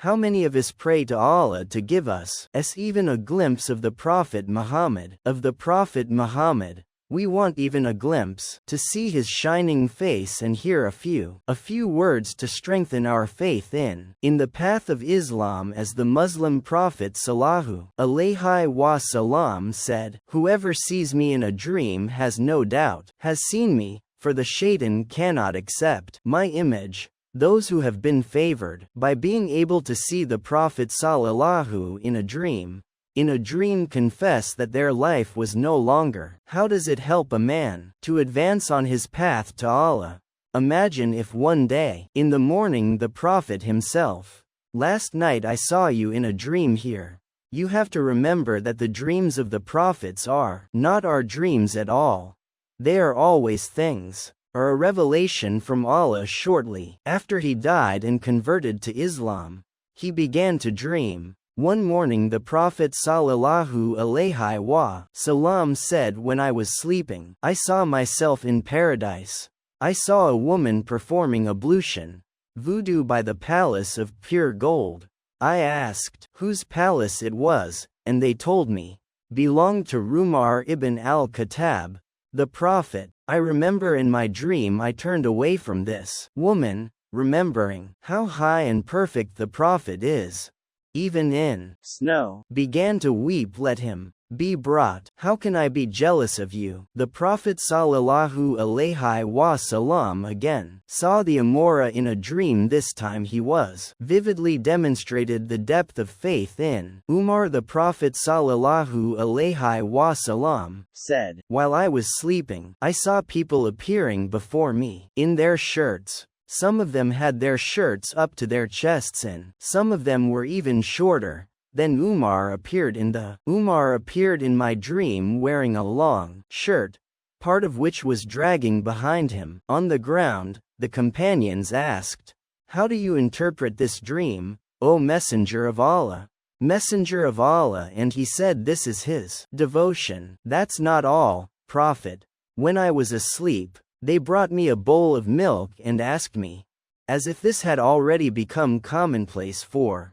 How many of us pray to Allah to give us even a glimpse of the Prophet Muhammad, We want even a glimpse, to see his shining face and hear a few words to strengthen our faith in the path of Islam, as the Muslim Prophet Sallallahu Alaihi Wasallam said, "Whoever sees me in a dream has no doubt seen me, for the shaitan cannot accept my image." Those who have been favored by being able to see the Prophet Sallallahu in a dream confess that their life was no longer. How does it help a man to advance on his path to Allah? Imagine if one day, in the morning, the Prophet himself, "Last night I saw you in a dream here." You have to remember that the dreams of the prophets are not our dreams at all. They are always things, or a revelation from Allah. Shortly after he died and converted to Islam, he began to dream. One morning the Prophet Sallallahu Alaihi Wasallam said, "When I was sleeping, I saw myself in paradise. I saw a woman performing ablution, wudu, by the palace of pure gold. I asked whose palace it was, and they told me, belonged to Umar ibn al-Khattab, the Prophet. I remember in my dream I turned away from this woman, remembering how high and perfect the Prophet is. Even in snow, began to weep. Let him be brought. How can I be jealous of you?" The Prophet Sallallahu Alaihi Wasallam again saw the Amora in a dream. This time he was vividly demonstrated the depth of faith in Umar. The Prophet Sallallahu Alaihi Wasallam said, "While I was sleeping, I saw people appearing before me in their shirts. Some of them had their shirts up to their chests, and some of them were even shorter. Then Umar appeared in my dream wearing a long shirt, part of which was dragging behind him on the ground." The companions asked, "How do you interpret this dream, O Messenger of Allah?" And he said, "This is his devotion." "That's not all, Prophet. When I was asleep, they brought me a bowl of milk and asked me," as if this had already become commonplace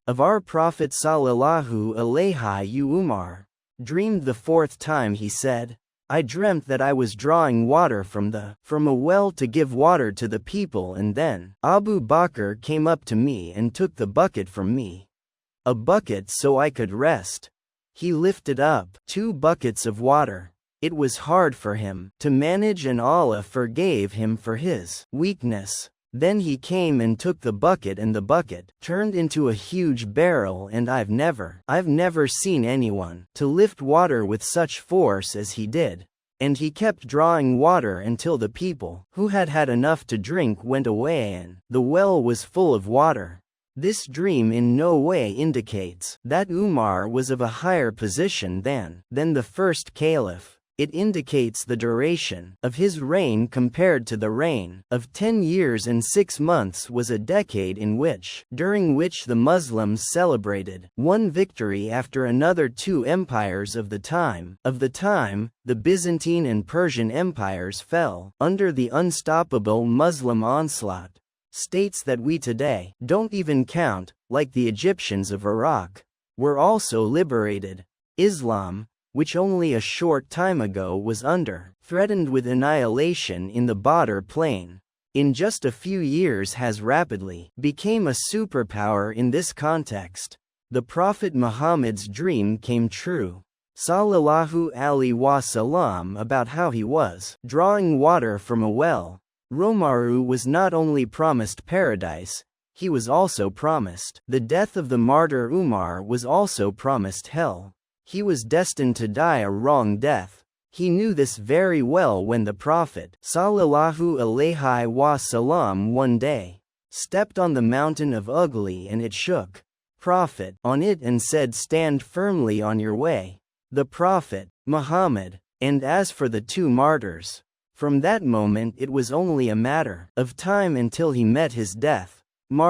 of our Prophet Sallallahu Alaihi Umar dreamed the fourth time. He said, "I dreamt that I was drawing water from a well to give water to the people, and then Abu Bakr came up to me and took the bucket from me. A bucket so I could rest. He lifted up 2 buckets of water. It was hard for him to manage, and Allah forgave him for his weakness. Then he came and took the bucket, and the bucket turned into a huge barrel, and I've never seen anyone to lift water with such force as he did. And he kept drawing water until the people who had had enough to drink went away, and the well was full of water." This dream in no way indicates that Umar was of a higher position than the first caliph. It indicates the duration of his reign compared to the reign of 10 years and 6 months was a decade during which the Muslims celebrated one victory after another. 2 empires of the time, the Byzantine and Persian empires, fell under the unstoppable Muslim onslaught. States that we today don't even count, like the Egyptians of Iraq, were also liberated. Islam, which only a short time ago was threatened with annihilation in the Badr Plain, in just a few years has rapidly became a superpower in this context. The Prophet Muhammad's dream came true. Sallallahu Alaihi Wasallam about how he was drawing water from a well. Romaru was not only promised paradise, he was also promised the death of the martyr. Umar was also promised hell. He was destined to die a wrong death. He knew this very well when the Prophet Sallallahu Alaihi Wasallam one day stepped on the mountain of Ugly, and it shook Prophet on it and said, "Stand firmly on your way." The Prophet Muhammad. And as for the 2 martyrs, from that moment it was only a matter of time until he met his death.